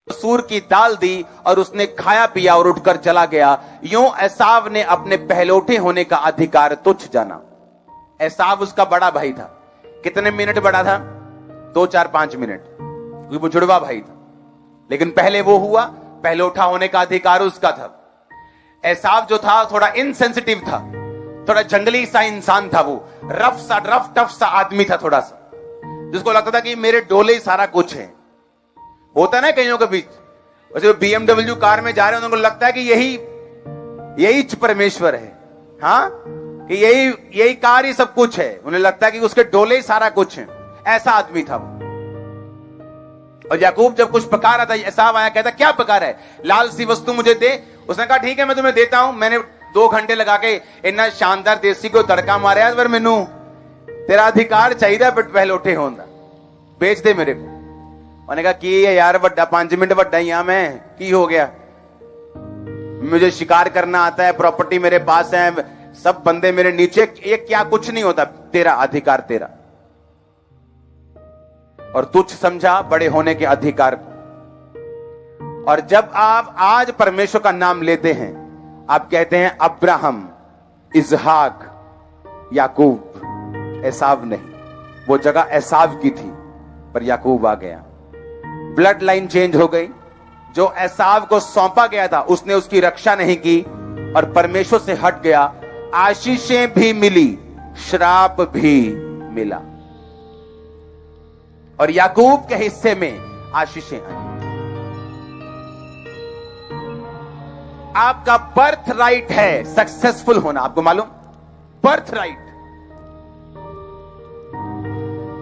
सूर की दाल दी और उसने खाया पिया और उठकर चला गया। यूं एसाव ने अपने पहलौठे होने का अधिकार तुच्छ जाना। एसाव उसका बड़ा भाई था। कितने मिनट बड़ा था? 2, 4, 5 मिनट, क्योंकि वो जुड़वा भाई था। लेकिन पहले वो हुआ, पहलौठा होने का अधिकार उसका था। एसाव जो था थोड़ा इनसेंसिटिव था, थोड़ा जंगली सा इंसान था। वो रफ टफ सा आदमी था थोड़ा सा, जिसको लगता था कि मेरे डोले ही सारा कुछ है। होता ना कईयों के बीच, वैसे BMW कार में जा रहे हैं, उनको लगता है कि यही परमेश्वर है। हाँ, कि यही कार ही सब कुछ है। उन्हें लगता है कि उसके डोले ही सारा कुछ है। ऐसा आदमी था वो। और याकूब जब कुछ पका रहा था, एसाव आया, कहता क्या पका रहा है? लाल सी वस्तु मुझे दे। उसने कहा ठीक है, मैं तुम्हें देता हूं। मैंने 2 घंटे लगा के इतना शानदार देसी को तड़का मारा है, पर मैनू तेरा अधिकार चाहिए पहलौठे होंदा, बेच दे मेरे को। मैंने कहा की है यार, बड़ा 5 मिनट बड़ा ही हां मैं, की हो गया? मुझे शिकार करना आता है, प्रॉपर्टी मेरे पास है, सब बंदे मेरे नीचे, ये क्या? कुछ नहीं होता, तेरा अधिकार तेरा। और तुच्छ समझा बड़े होने के अधिकार को। और जब आप आज परमेश्वर का नाम लेते हैं, आप कहते हैं अब्राहम, इसहाक, याकूब, एसाव नहीं। वो जगह एसाव की थी, पर याकूब आ गया। ब्लड लाइन चेंज हो गई। जो एसाव को सौंपा गया था, उसने उसकी रक्षा नहीं की और परमेश्वर से हट गया। आशीषें भी मिली, श्राप भी मिला, और याकूब के हिस्से में आशीषें आई। आपका बर्थ राइट है सक्सेसफुल होना, आपको मालूम? Birth right.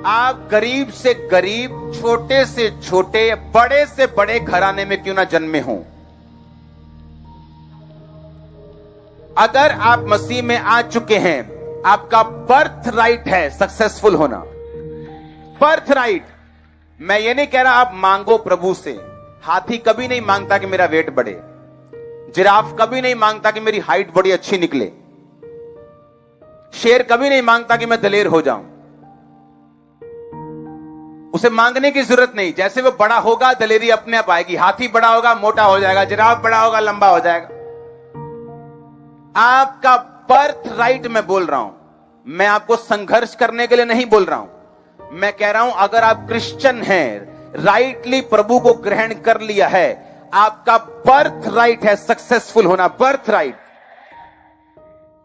आप गरीब से गरीब, छोटे से छोटे, बड़े से बड़े घराने में क्यों ना जन्मे हों, अगर आप मसीह में आ चुके हैं, आपका बर्थ राइट है सक्सेसफुल होना। Birth right. मैं ये नहीं कह रहा आप मांगो प्रभु से। हाथी कभी नहीं मांगता कि मेरा वेट बढ़े। जिराफ कभी नहीं मांगता कि मेरी हाइट बड़ी अच्छी निकले। शेर कभी नहीं मांगता कि मैं दलेर हो जाऊं। उसे मांगने की जरूरत नहीं। जैसे वो बड़ा होगा, दलेरी अपने आप आएगी। हाथी बड़ा होगा, मोटा हो जाएगा। जिराफ बड़ा होगा, लंबा हो जाएगा। आपका बर्थ राइट मैं बोल रहा हूं। मैं आपको संघर्ष करने के लिए नहीं बोल रहा हूं। मैं कह रहा हूं, अगर आप क्रिश्चियन हैं, राइटली प्रभु को ग्रहण कर लिया है, आपका बर्थ राइट है सक्सेसफुल होना। Birth right.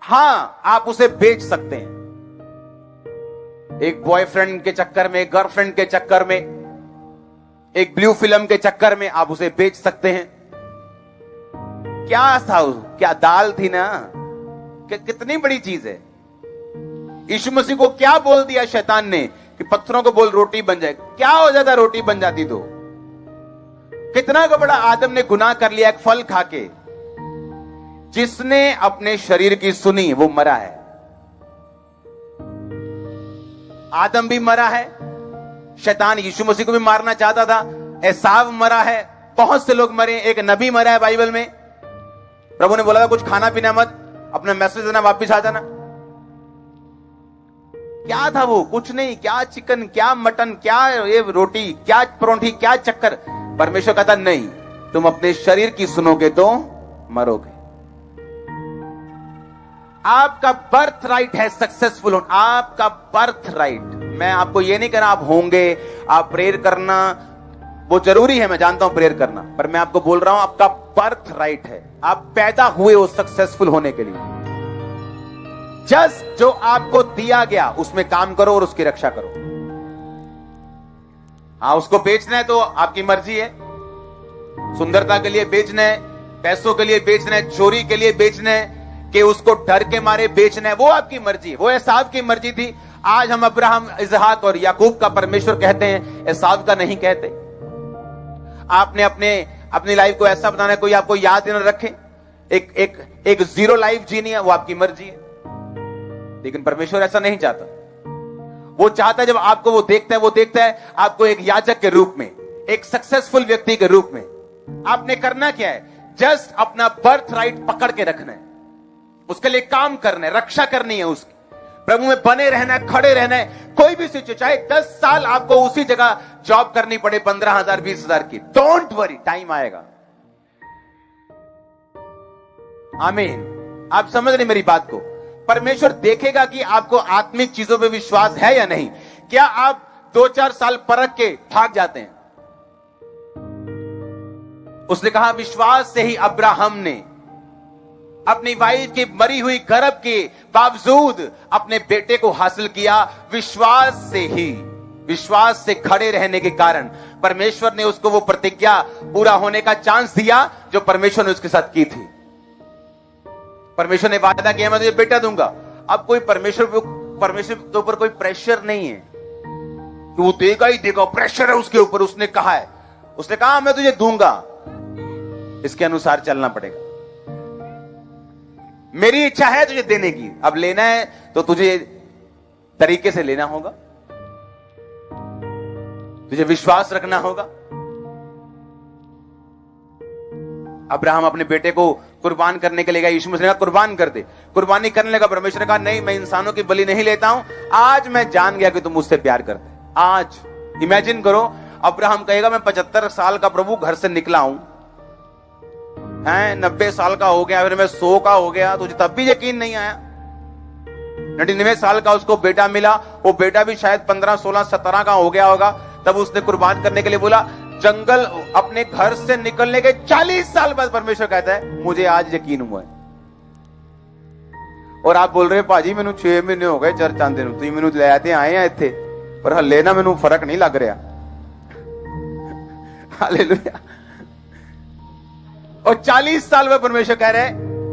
हां, आप उसे बेच सकते हैं। एक बॉयफ्रेंड के चक्कर में, एक गर्लफ्रेंड के चक्कर में, एक ब्लू फिल्म के चक्कर में आप उसे बेच सकते हैं। क्या था? क्या दाल थी ना? कितनी बड़ी चीज है। यीशु मसीह को क्या बोल दिया शैतान ने कि पत्थरों को बोल रोटी बन जाए। क्या हो जाता? रोटी बन जाती। तो कितना का बड़ा आदम ने गुनाह कर लिया एक फल खाके। जिसने अपने शरीर की सुनी वो मरा है। आदम भी मरा है। शैतान यीशु मसीह को भी मारना चाहता था। एसाव मरा है। बहुत से लोग मरे। एक नबी मरा है बाइबल में। प्रभु ने बोला था कुछ खाना पीना मत, अपना मैसेज देना, वापिस आ जाना। क्या था वो? कुछ नहीं। क्या चिकन, क्या मटन, क्या ये रोटी, क्या परोंठी, क्या चक्कर। परमेश्वर कहता नहीं, तुम अपने शरीर की सुनोगे तो मरोगे। आपका बर्थ राइट है सक्सेसफुल होना। आपका बर्थ राइट। मैं आपको यह नहीं कहना आप होंगे। आप प्रेयर करना वो जरूरी है, मैं जानता हूं प्रेयर करना, पर मैं आपको बोल रहा हूं आपका बर्थ राइट है। आप पैदा हुए हो सक्सेसफुल होने के लिए। जस्ट जो आपको दिया गया उसमें काम करो और उसकी रक्षा करो। हाँ, उसको बेचना है तो आपकी मर्जी है। सुंदरता के लिए बेचना है, पैसों के लिए बेचना है, चोरी के लिए बेचना है, कि उसको डर के मारे बेचना है, वो आपकी मर्जी है। वो एसाव की मर्जी थी। आज हम अब्राहम, इसहाक और याकूब का परमेश्वर कहते हैं, एसाव का नहीं कहते। आपने अपनी लाइफ को ऐसा बनाना है कोई आपको याद न रखे। एक जीरो लाइफ जीनी है, वो आपकी मर्जी है। लेकिन परमेश्वर ऐसा नहीं चाहता। वो चाहता है जब आपको वो देखता है आपको एक याजक के रूप में, एक सक्सेसफुल व्यक्ति के रूप में। आपने करना क्या है? जस्ट अपना बर्थ राइट पकड़ के रखना है, उसके लिए काम करना है, रक्षा करनी है उसकी। प्रभु में बने रहना है, खड़े रहना है। कोई भी सिचुएशन, चाहे 10 साल आपको उसी जगह जॉब करनी पड़े 15,000 20,000 की, डोंट वरी, टाइम आएगा। आमीन। आप समझ रहे मेरी बात को? परमेश्वर देखेगा कि आपको आत्मिक चीजों पे विश्वास है या नहीं। क्या आप 2-4 साल परख के भाग जाते हैं? उसने कहा विश्वास से ही अब्राहम ने अपनी वाइफ की मरी हुई गर्भ के बावजूद अपने बेटे को हासिल किया। विश्वास से ही, विश्वास से खड़े रहने के कारण परमेश्वर ने उसको वो प्रतिज्ञा पूरा होने का चांस दिया जो परमेश्वर ने उसके साथ की थी। परमेश्वर ने वादा किया मैं तुझे बेटा दूंगा। अब कोई परमेश्वर के ऊपर कोई प्रेशर नहीं है कि वो देगा ही देगा, प्रेशर है उसके ऊपर। उसने कहा है, उसने कहा मैं तुझे दूंगा, इसके अनुसार चलना पड़ेगा। मेरी इच्छा है तुझे देने की, अब लेना है तो तुझे तरीके से लेना होगा, तुझे विश्वास रखना होगा। अब्राहम अपने बेटे को कुर्बान करने के लिए गया। यीशु मसीह ने कहा कुर्बान कर दे। कुर्बानी करने लगा। परमेश्वर ने कहा नहीं, मैं इंसानों की बलि नहीं लेता हूं। आज मैं जान गया कि तुम मुझसे प्यार करते। आज इमेजिन करो, अब्राहम कहेगा मैं 75 साल का प्रभु घर से निकला हूं, 90 साल का हो गया, फिर मैं 100 का हो गया, तुझे तब भी यकीन नहीं आया। 99 साल का उसको बेटा मिला, वो बेटा भी शायद 15, 16, 17 का हो गया होगा। तब उसने कुर्बान करने के लिए बोला। जंगल अपने घर से निकलने के 40 साल बाद परमेश्वर कहता है मुझे आज यकीन हुआ है। और आप बोल रहे भाजी मैनू 6 महीने हो गए चर्च आंदे नूं, तुसीं मैनू ले आते आए हैं इत्थे, पर हल्ले ना मैनू फर्क नहीं लग रहा। हालेलुया। और 40 साल में परमेश्वर कह रहे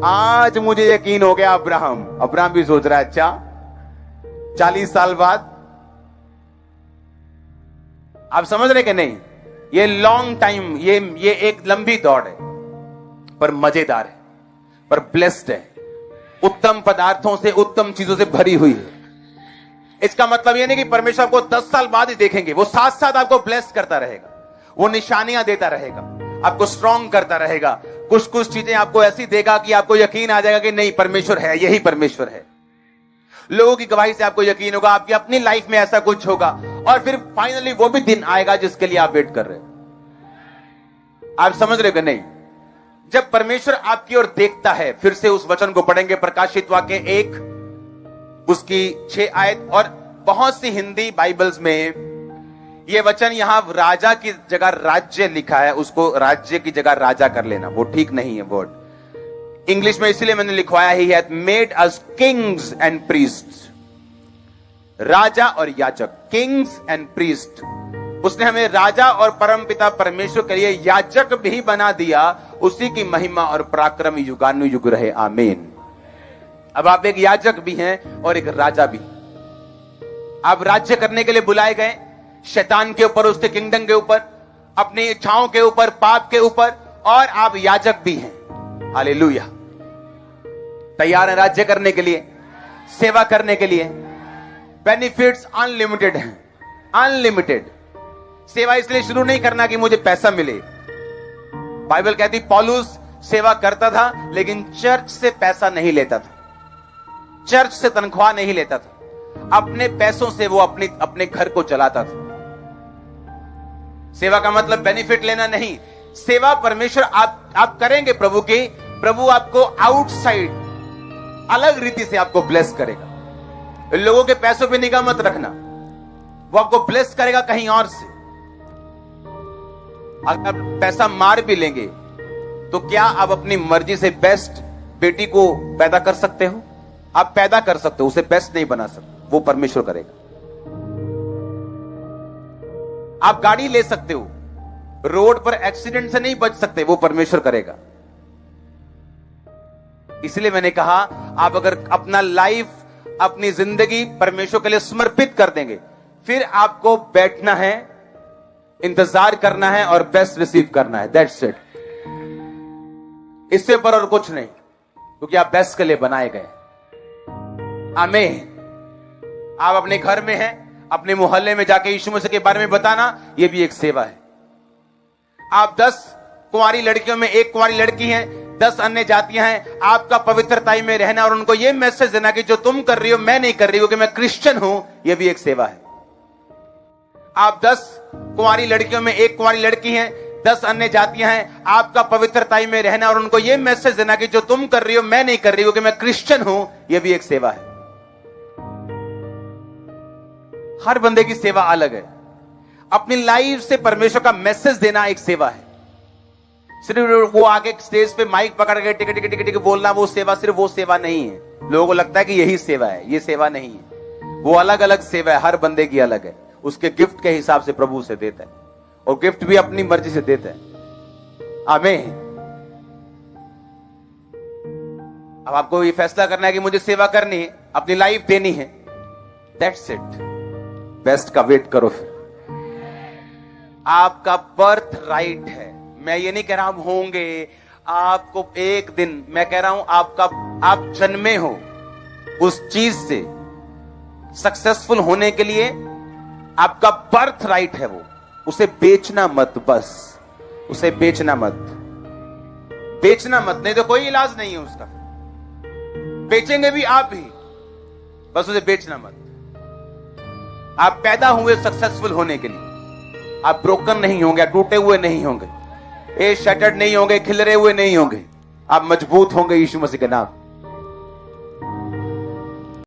आज मुझे यकीन हो गया। अब्राहम भी सोच रहा है अच्छा 40 साल बाद। आप समझ रहे कि नहीं? ये लॉन्ग टाइम, ये एक लंबी दौड़ है, पर मजेदार है, पर ब्लेस्ड है, उत्तम पदार्थों से, उत्तम चीजों से भरी हुई है। इसका मतलब ये नहीं कि परमेश्वर आपको 10 साल बाद ही देखेंगे। वो साथ साथ आपको ब्लेस करता रहेगा, वो निशानियां देता रहेगा, आपको स्ट्रॉन्ग करता रहेगा। कुछ कुछ चीजें आपको ऐसी देगा कि आपको यकीन आ जाएगा कि नहीं परमेश्वर है, यही परमेश्वर है। लोगों की गवाही से आपको यकीन होगा, आपकी अपनी लाइफ में ऐसा कुछ होगा। और फिर फाइनली वो भी दिन आएगा जिसके लिए आप वेट कर रहे हैं। आप समझ रहे हो कि नहीं? जब परमेश्वर आपकी ओर देखता है, फिर से उस वचन को पढ़ेंगे, प्रकाशित वाक्य 1 उसकी 6 आयत। और बहुत सी हिंदी बाइबल्स में यह वचन यहां राजा की जगह राज्य लिखा है, उसको राज्य की जगह राजा कर लेना, वो ठीक नहीं है वर्ड। इंग्लिश में इसलिए मैंने लिखवाया ही है, made us kings and priests. राजा और याजक, किंग्स एंड प्रीस्ट। उसने हमें राजा और परमपिता परमेश्वर के लिए याजक भी बना दिया। उसी की महिमा और पराक्रम युगानुयुग रहे, आमीन। अब आप एक याजक भी हैं और एक राजा भी। आप राज्य करने के लिए बुलाए गए, शैतान के ऊपर, उसके किंगडम के ऊपर, अपनी इच्छाओं के ऊपर, पाप के ऊपर, और आप याजक भी हैं। हालेलुया। तैयार हैं राज्य करने के लिए, सेवा करने के लिए। बेनिफिट्स अनलिमिटेड हैं, अनलिमिटेड। सेवा इसलिए शुरू नहीं करना कि मुझे पैसा मिले। बाइबल कहती पौलुस सेवा करता था लेकिन चर्च से पैसा नहीं लेता था, चर्च से तनख्वाह नहीं लेता था, अपने पैसों से वो अपने घर को चलाता था। सेवा का मतलब बेनिफिट लेना नहीं। सेवा परमेश्वर आप करेंगे प्रभु की, प्रभु आपको आउटसाइड अलग रीति से आपको ब्लेस करेगा। लोगों के पैसों पे निगाह मत रखना, वो आपको ब्लेस करेगा कहीं और से। अगर पैसा मार भी लेंगे तो क्या आप अपनी मर्जी से बेस्ट बेटी को पैदा कर सकते हो? आप पैदा कर सकते हो, उसे बेस्ट नहीं बना सकते, वो परमेश्वर करेगा। आप गाड़ी ले सकते हो, रोड पर एक्सीडेंट से नहीं बच सकते, वो परमेश्वर करेगा। इसलिए मैंने कहा आप अगर अपना लाइफ, अपनी जिंदगी परमेश्वर के लिए समर्पित कर देंगे, फिर आपको बैठना है, इंतजार करना है और बेस्ट रिसीव करना है। That's it. इससे ऊपर और कुछ नहीं, क्योंकि आप बेस्ट के लिए बनाए गए। आमीन। आप अपने घर में हैं, अपने मोहल्ले में जाके यीशु मसीह के बारे में बताना, यह भी एक सेवा है। आप 10 कुंवारी लड़कियों में एक कुंवारी लड़की है, 10 अन्य जातियां हैं, आपका पवित्रताई में रहना और उनको यह मैसेज देना कि जो तुम कर रही हो मैं नहीं कर रही हूं, कि मैं क्रिश्चियन हूं, यह भी एक सेवा है। आप 10 कुंवारी लड़कियों में एक कुंवारी लड़की है, 10 अन्य जातियां हैं। आपका पवित्रताई में रहना और उनको यह मैसेज देना कि जो तुम कर रही हो मैं नहीं कर रही हूं, कि मैं क्रिश्चियन हूं, यह भी एक सेवा है। हर बंदे की सेवा अलग है। अपनी लाइफ से परमेश्वर का मैसेज देना एक सेवा है। सिर्फ वो आगे स्टेज पे माइक पकड़ के टिक टिक टिक टिक बोलना वो सेवा, सिर्फ वो सेवा नहीं है। लोगों को लगता है कि यही सेवा है, ये सेवा नहीं है। वो अलग अलग सेवा है, हर बंदे की अलग है। उसके गिफ्ट के हिसाब से प्रभु उसे देता है, और गिफ्ट भी अपनी मर्जी से देता है। आमीन। अब आपको ये फैसला करना है कि मुझे सेवा करनी है, अपनी लाइफ देनी है। That's it. बेस्ट का वेट करो। फिर आपका बर्थ राइट है। मैं ये नहीं कह रहा हम होंगे, आपको एक दिन, मैं कह रहा हूं आप जन्मे हो उस चीज से सक्सेसफुल होने के लिए। आपका बर्थ राइट है वो, उसे बेचना मत। बस उसे बेचना मत, बेचना मत, नहीं तो कोई इलाज नहीं है उसका। बेचेंगे भी आप ही, बस उसे बेचना मत। आप पैदा हुए सक्सेसफुल होने के लिए। आप ब्रोकन नहीं होंगे, टूटे हुए नहीं होंगे, शटर्ड नहीं होंगे, खिलरे हुए नहीं होंगे। आप मजबूत होंगे यीशु मसीह के नाम।